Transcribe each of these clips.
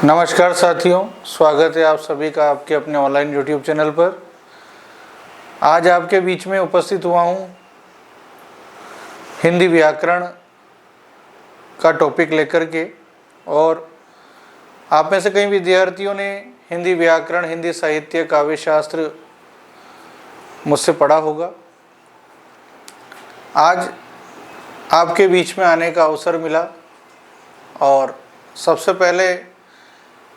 नमस्कार साथियों, स्वागत है आप सभी का आपके अपने ऑनलाइन यूट्यूब चैनल पर। आज आपके बीच में उपस्थित हुआ हूँ हिंदी व्याकरण का टॉपिक लेकर के। और आप में से कई विद्यार्थियों ने हिंदी व्याकरण, हिंदी साहित्य, काव्य शास्त्र मुझसे पढ़ा होगा। आज आपके बीच में आने का अवसर मिला और सबसे पहले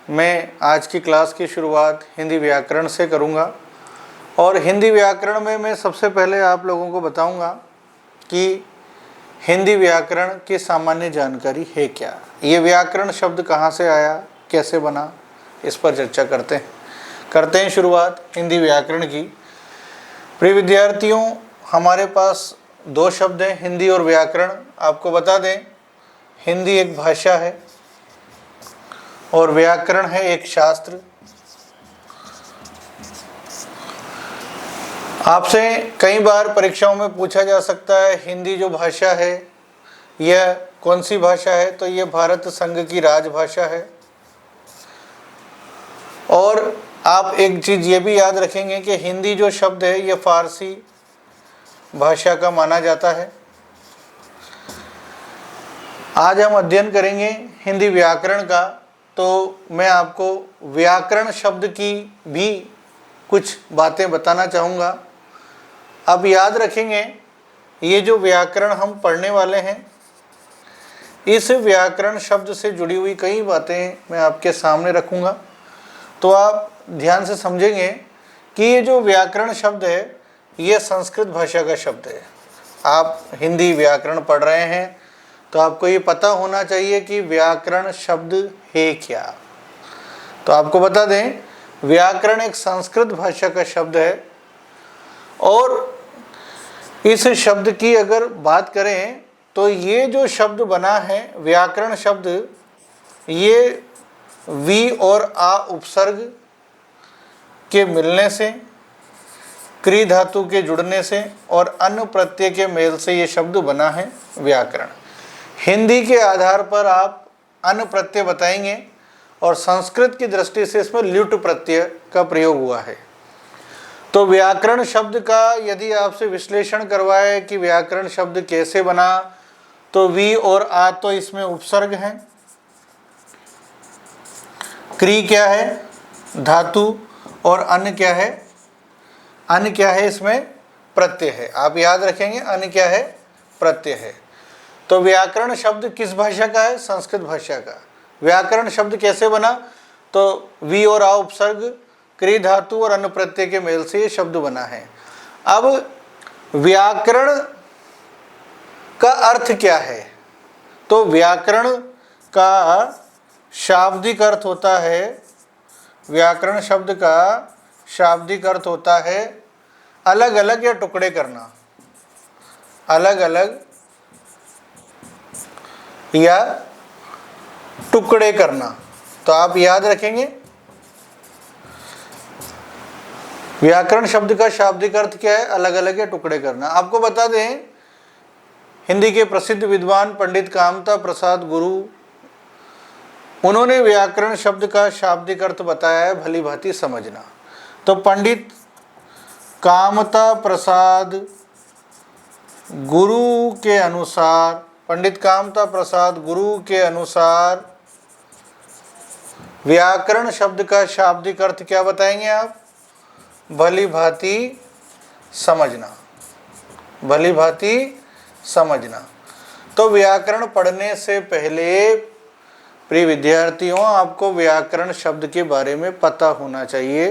मैं आज की क्लास की शुरुआत हिंदी व्याकरण से करूंगा। और हिंदी व्याकरण में मैं सबसे पहले आप लोगों को बताऊंगा कि हिंदी व्याकरण की सामान्य जानकारी है क्या, ये व्याकरण शब्द कहाँ से आया, कैसे बना, इस पर चर्चा करते हैं शुरुआत हिंदी व्याकरण की। प्रिय विद्यार्थियों, हमारे पास दो शब्द हैं, हिंदी और व्याकरण। आपको बता दें, हिंदी एक भाषा है और व्याकरण है एक शास्त्र। आपसे कई बार परीक्षाओं में पूछा जा सकता है, हिंदी जो भाषा है यह कौन सी भाषा है, तो यह भारत संघ की राजभाषा है। और आप एक चीज़ ये भी याद रखेंगे कि हिंदी जो शब्द है यह फारसी भाषा का माना जाता है। आज हम अध्ययन करेंगे हिंदी व्याकरण का, तो मैं आपको व्याकरण शब्द की भी कुछ बातें बताना चाहूँगा। अब याद रखेंगे, ये जो व्याकरण हम पढ़ने वाले हैं, इस व्याकरण शब्द से जुड़ी हुई कई बातें मैं आपके सामने रखूँगा। तो आप ध्यान से समझेंगे कि ये जो व्याकरण शब्द है ये संस्कृत भाषा का शब्द है। आप हिंदी व्याकरण पढ़ रहे हैं तो आपको ये पता होना चाहिए कि व्याकरण शब्द है क्या। तो आपको बता दें, व्याकरण एक संस्कृत भाषा का शब्द है। और इस शब्द की अगर बात करें तो ये जो शब्द बना है व्याकरण शब्द, ये वी और आ उपसर्ग के मिलने से, क्री धातु के जुड़ने से और अन्य प्रत्यय के मेल से ये शब्द बना है व्याकरण। हिंदी के आधार पर आप अन्य प्रत्यय बताएंगे और संस्कृत की दृष्टि से इसमें ल्युट प्रत्यय का प्रयोग हुआ है। तो व्याकरण शब्द का यदि आपसे विश्लेषण करवाए कि व्याकरण शब्द कैसे बना, तो वी और आ तो इसमें उपसर्ग हैं, क्री क्या है, धातु, और अन्य क्या है, अन्य क्या है, इसमें प्रत्यय है। आप याद रखेंगे, अन्य क्या है, प्रत्यय है। तो व्याकरण शब्द किस भाषा का है, संस्कृत भाषा का। व्याकरण शब्द कैसे बना, तो वी और आ उपसर्ग, क्री धातु और अन्य प्रत्यय के मेल से ये शब्द बना है। अब व्याकरण का अर्थ क्या है, तो व्याकरण का शाब्दिक अर्थ होता है, व्याकरण शब्द का शाब्दिक अर्थ होता है अलग अलग या टुकड़े करना, अलग अलग या टुकड़े करना। तो आप याद रखेंगे, व्याकरण शब्द का शाब्दिक अर्थ क्या है, अलग अलग या टुकड़े करना। आपको बता दें, हिंदी के प्रसिद्ध विद्वान पंडित कामता प्रसाद गुरु, उन्होंने व्याकरण शब्द का शाब्दिक अर्थ बताया है भली भांति समझना। तो पंडित कामता प्रसाद गुरु के अनुसार, पंडित कामता प्रसाद गुरु के अनुसार व्याकरण शब्द का शाब्दिक अर्थ क्या बताएंगे आप, भली भांति समझना, भली भांति समझना। तो व्याकरण पढ़ने से पहले प्रिय विद्यार्थियों, आपको व्याकरण शब्द के बारे में पता होना चाहिए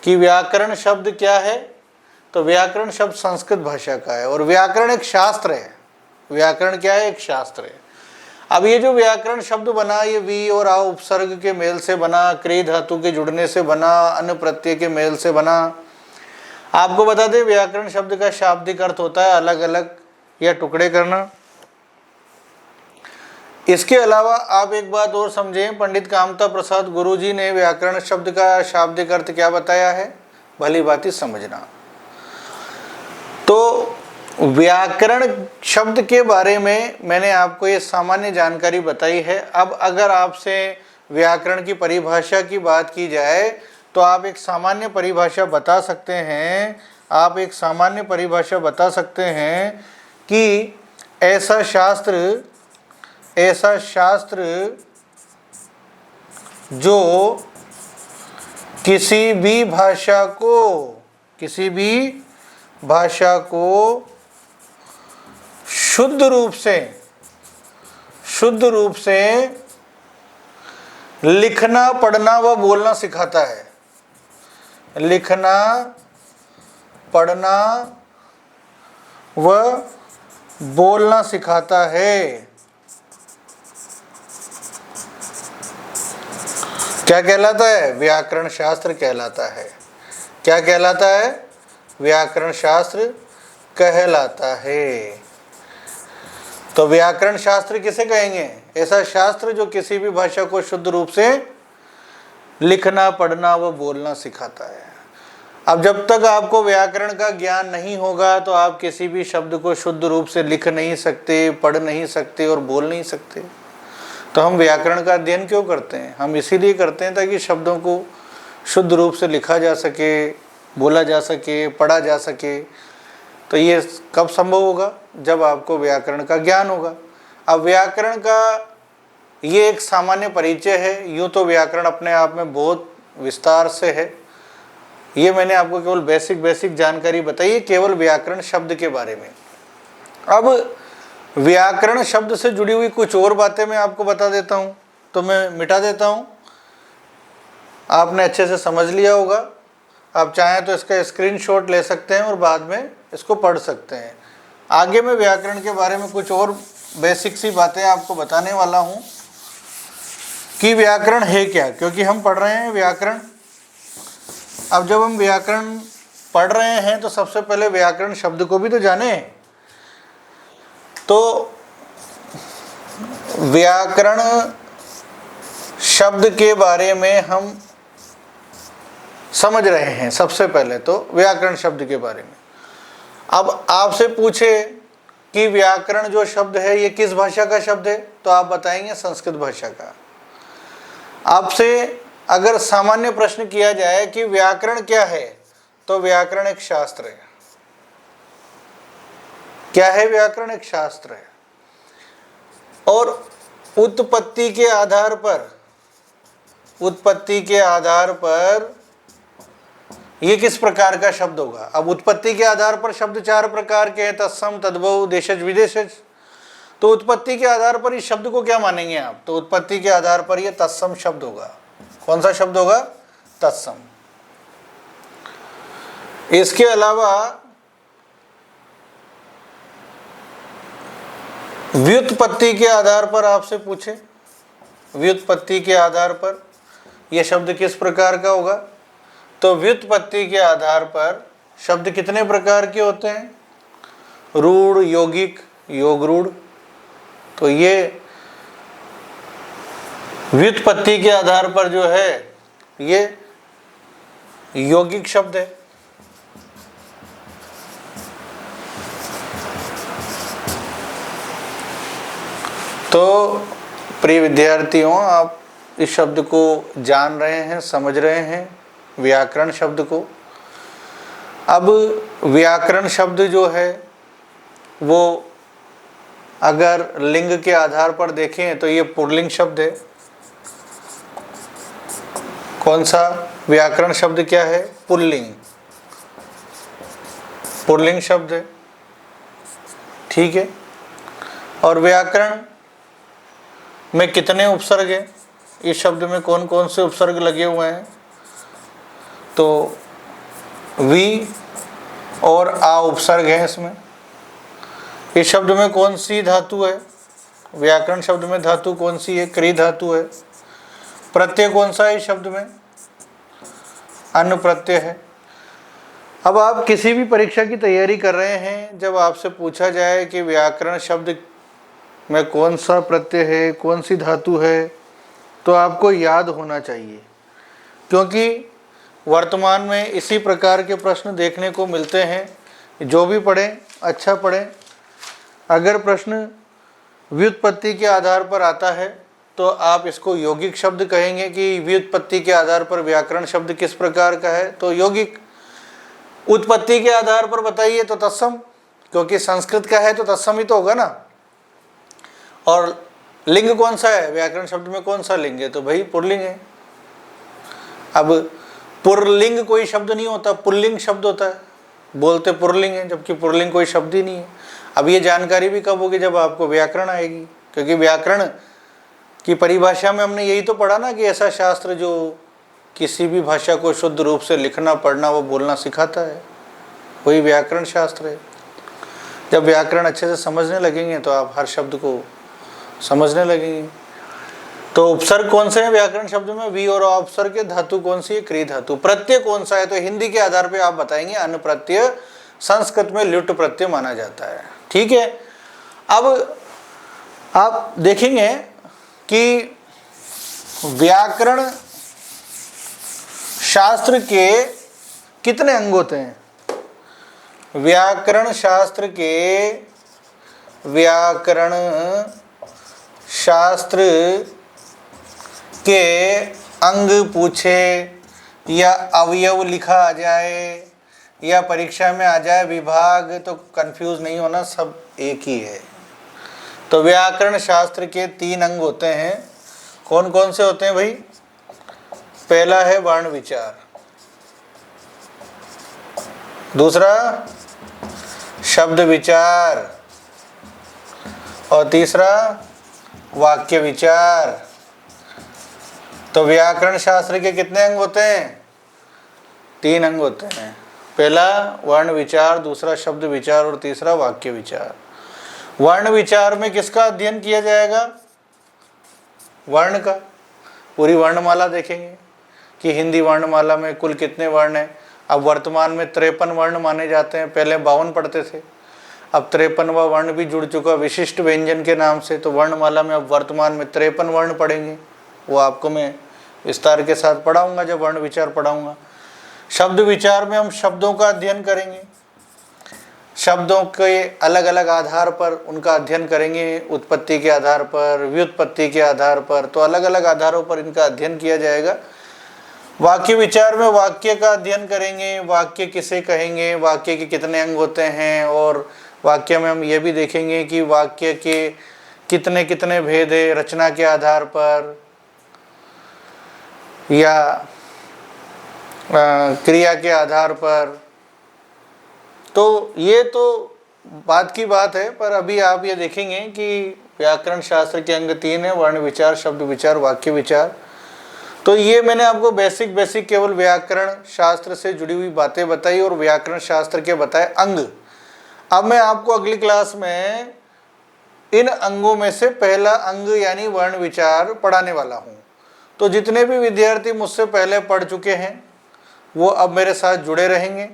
कि व्याकरण शब्द क्या है। तो व्याकरण शब्द संस्कृत भाषा का है और व्याकरण एक शास्त्र है। व्याकरण क्या है, एक शास्त्र है। अब ये जो व्याकरण शब्द बना, ये वी और आ उपसर्ग के मेल से बना, क्री धातु के जुड़ने से बना, अन्य प्रत्यय के मेल से बना। आपको बता दें, व्याकरण शब्द का शाब्दिक अर्थ होता है अलग अलग या टुकड़े करना। इसके अलावा आप एक बात और समझें, पंडित कामता प्रसाद गुरुजी ने व्याकरण शब्द का शाब्दिक अर्थ क्या बताया है, भली भांति समझना। तो व्याकरण शब्द के बारे में मैंने आपको ये सामान्य जानकारी बताई है। अब अगर आपसे व्याकरण की परिभाषा की बात की जाए तो आप एक सामान्य परिभाषा बता सकते हैं, आप एक सामान्य परिभाषा बता सकते हैं कि ऐसा शास्त्र जो किसी भी भाषा को शुद्ध रूप से लिखना, पढ़ना व बोलना सिखाता है। लिखना, पढ़ना व बोलना सिखाता है। क्या कहलाता है? व्याकरण शास्त्र कहलाता है। क्या कहलाता है? व्याकरण शास्त्र कहलाता है। तो व्याकरण शास्त्र किसे कहेंगे? ऐसा शास्त्र जो किसी भी भाषा को शुद्ध रूप से लिखना, पढ़ना व बोलना सिखाता है। अब जब तक आपको व्याकरण का ज्ञान नहीं होगा तो आप किसी भी शब्द को शुद्ध रूप से लिख नहीं सकते, पढ़ नहीं सकते और बोल नहीं सकते। तो हम व्याकरण का अध्ययन क्यों करते हैं? हम इसीलिए करते हैं ताकि शब्दों को शुद्ध रूप से लिखा जा सके, बोला जा सके, पढ़ा जा सके। तो ये कब संभव होगा? जब आपको व्याकरण का ज्ञान होगा। अब व्याकरण का ये एक सामान्य परिचय है। यूँ तो व्याकरण अपने आप में बहुत विस्तार से है। ये मैंने आपको केवल बेसिक जानकारी बताई है केवल व्याकरण शब्द के बारे में। अब व्याकरण शब्द से जुड़ी हुई कुछ और बातें मैं आपको बता देता हूँ, तो मैं मिटा देता हूँ। आपने अच्छे से समझ लिया होगा। आप चाहें तो इसका स्क्रीनशॉट ले सकते हैं और बाद में इसको पढ़ सकते हैं। आगे मैं व्याकरण के बारे में कुछ और बेसिक सी बातें आपको बताने वाला हूँ कि व्याकरण है क्या, क्योंकि हम पढ़ रहे हैं व्याकरण। अब जब हम व्याकरण पढ़ रहे हैं तो सबसे पहले व्याकरण शब्द को भी तो जाने। तो व्याकरण शब्द के बारे में हम समझ रहे हैं। सबसे पहले तो व्याकरण शब्द के बारे में। अब आपसे पूछे कि व्याकरण जो शब्द है ये किस भाषा का शब्द है, तो आप बताएंगे संस्कृत भाषा का। आपसे अगर सामान्य प्रश्न किया जाए कि व्याकरण क्या है, तो व्याकरण एक शास्त्र है। क्या है? व्याकरण एक शास्त्र है। और उत्पत्ति के आधार पर ये किस प्रकार का शब्द होगा? अब उत्पत्ति के आधार पर शब्द 4 प्रकार के हैं, तत्सम, तद्भव, देशज, विदेशज। तो उत्पत्ति के आधार पर इस शब्द को क्या मानेंगे आप? तो उत्पत्ति के आधार पर ये तत्सम शब्द होगा। कौन सा शब्द होगा? तत्सम। इसके अलावा व्युत्पत्ति के आधार पर आपसे पूछे, व्युत्पत्ति के आधार पर यह शब्द किस प्रकार का होगा? तो व्युत्पत्ति के आधार पर शब्द कितने प्रकार के होते हैं? रूढ़, यौगिक, योग रूढ़। तो ये व्युत्पत्ति के आधार पर जो है ये यौगिक शब्द है। तो प्रिय विद्यार्थियों, आप इस शब्द को जान रहे हैं, समझ रहे हैं, व्याकरण शब्द को। अब व्याकरण शब्द जो है वो अगर लिंग के आधार पर देखें तो ये पुल्लिंग शब्द है। कौन सा? व्याकरण शब्द क्या है? पुल्लिंग। पुल्लिंग शब्द है। ठीक है। और व्याकरण में कितने उपसर्ग हैं? इस शब्द में कौन कौन से उपसर्ग लगे हुए हैं? तो वी और आ उपसर्ग है इसमें। इस शब्द में कौन सी धातु है? व्याकरण शब्द में धातु कौन सी है? क्री धातु है। प्रत्यय कौन सा है इस शब्द में? अन्न प्रत्यय है। अब आप किसी भी परीक्षा की तैयारी कर रहे हैं, जब आपसे पूछा जाए कि व्याकरण शब्द में कौन सा प्रत्यय है, कौन सी धातु है, तो आपको याद होना चाहिए, क्योंकि वर्तमान में इसी प्रकार के प्रश्न देखने को मिलते हैं। जो भी पढ़ें अच्छा पढ़ें। अगर प्रश्न व्युत्पत्ति के आधार पर आता है तो आप इसको यौगिक शब्द कहेंगे कि व्युत्पत्ति के आधार पर व्याकरण शब्द किस प्रकार का है, तो यौगिक। उत्पत्ति के आधार पर बताइए तो तत्सम, क्योंकि संस्कृत का है तो तत्सम ही तो होगा ना। और लिंग कौन सा है व्याकरण शब्द में, कौन सा लिंग है, तो भाई पुल्लिंग है। अब पुरलिंग कोई शब्द नहीं होता, पुल्लिंग शब्द होता है, बोलते पुरलिंग है, जबकि पुरलिंग कोई शब्द ही नहीं है। अब ये जानकारी भी कब होगी, जब आपको व्याकरण आएगी, क्योंकि व्याकरण की परिभाषा में हमने यही तो पढ़ा ना कि ऐसा शास्त्र जो किसी भी भाषा को शुद्ध रूप से लिखना, पढ़ना, वो बोलना सिखाता है, वही व्याकरण शास्त्र है। जब व्याकरण अच्छे से समझने लगेंगे तो आप हर शब्द को समझने लगेंगे। तो उपसर्ग कौन से हैं व्याकरण शब्द में, वी और उपसर्ग के धातु कौन सी है, क्री धातु। प्रत्यय कौन सा है, तो हिंदी के आधार पे आप बताएंगे अन प्रत्यय, संस्कृत में ल्युट प्रत्यय माना जाता है। ठीक है, अब आप देखेंगे कि व्याकरण शास्त्र के कितने अंग होते हैं। व्याकरण शास्त्र के अंग पूछे या अवयव लिखा आ जाए या परीक्षा में आ जाए विभाग, तो कंफ्यूज नहीं होना, सब एक ही है। तो व्याकरण शास्त्र के 3 अंग होते हैं। कौन कौन से होते हैं भाई, पहला है वर्ण विचार, दूसरा शब्द विचार और तीसरा वाक्य विचार। तो व्याकरण शास्त्र के कितने अंग होते हैं, 3 अंग होते हैं। पहला वर्ण विचार, दूसरा शब्द विचार और तीसरा वाक्य विचार। वर्ण विचार में किसका अध्ययन किया जाएगा, वर्ण का। पूरी वर्णमाला देखेंगे कि हिंदी वर्णमाला में कुल कितने वर्ण हैं। अब वर्तमान में 53 वर्ण माने जाते हैं, पहले 52 पढ़ते थे, अब 53वां वर्ण भी जुड़ चुका विशिष्ट व्यंजन के नाम से। तो वर्णमाला में अब वर्तमान में 53 वर्ण पढ़ेंगे, वो आपको मैं विस्तार के साथ पढ़ाऊंगा जब वर्ण विचार पढ़ाऊंगा। शब्द विचार में हम शब्दों का अध्ययन करेंगे, शब्दों के अलग अलग आधार पर उनका अध्ययन करेंगे, उत्पत्ति के आधार पर, व्युत्पत्ति के आधार पर, तो अलग अलग आधारों पर इनका अध्ययन किया जाएगा। वाक्य विचार में वाक्य का अध्ययन करेंगे, वाक्य किसे कहेंगे, वाक्य के कितने अंग होते हैं, और वाक्य में हम ये भी देखेंगे कि वाक्य के कितने कितने भेद है रचना के आधार पर या क्रिया के आधार पर। तो ये तो बात की बात है, पर अभी आप ये देखेंगे कि व्याकरण शास्त्र के अंग 3 है, वर्ण विचार, शब्द विचार, वाक्य विचार। तो ये मैंने आपको बेसिक केवल व्याकरण शास्त्र से जुड़ी हुई बातें बताई और व्याकरण शास्त्र के बताए अंग। अब मैं आपको अगली क्लास में इन अंगों में से पहला अंग यानी वर्ण विचार पढ़ाने वाला हूँ। तो जितने भी विद्यार्थी मुझसे पहले पढ़ चुके हैं वो अब मेरे साथ जुड़े रहेंगे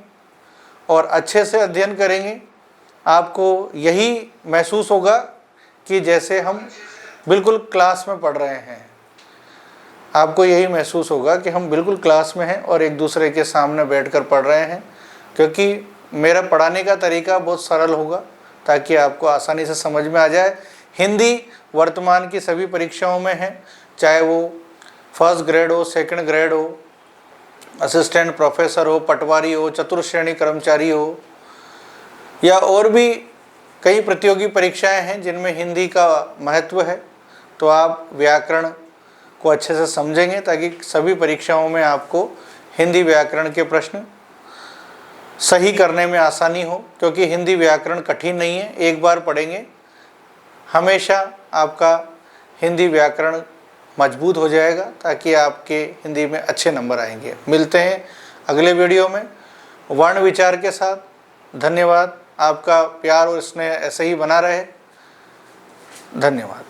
और अच्छे से अध्ययन करेंगे। आपको यही महसूस होगा कि जैसे हम बिल्कुल क्लास में पढ़ रहे हैं, आपको यही महसूस होगा कि हम बिल्कुल क्लास में हैं और एक दूसरे के सामने बैठकर पढ़ रहे हैं, क्योंकि मेरा पढ़ाने का तरीका बहुत सरल होगा ताकि आपको आसानी से समझ में आ जाए। हिंदी वर्तमान की सभी परीक्षाओं में है, चाहे वो फर्स्ट ग्रेड हो, सेकंड ग्रेड हो, असिस्टेंट प्रोफेसर हो, पटवारी हो, चतुर्थ श्रेणी कर्मचारी हो, या और भी कई प्रतियोगी परीक्षाएं हैं जिनमें हिंदी का महत्व है। तो आप व्याकरण को अच्छे से समझेंगे ताकि सभी परीक्षाओं में आपको हिंदी व्याकरण के प्रश्न सही करने में आसानी हो, क्योंकि हिंदी व्याकरण कठिन नहीं है। एक बार पढ़ेंगे हमेशा आपका हिंदी व्याकरण मजबूत हो जाएगा ताकि आपके हिंदी में अच्छे नंबर आएंगे। मिलते हैं अगले वीडियो में वर्ण विचार के साथ। धन्यवाद। आपका प्यार और स्नेह ऐसे ही बना रहे। धन्यवाद।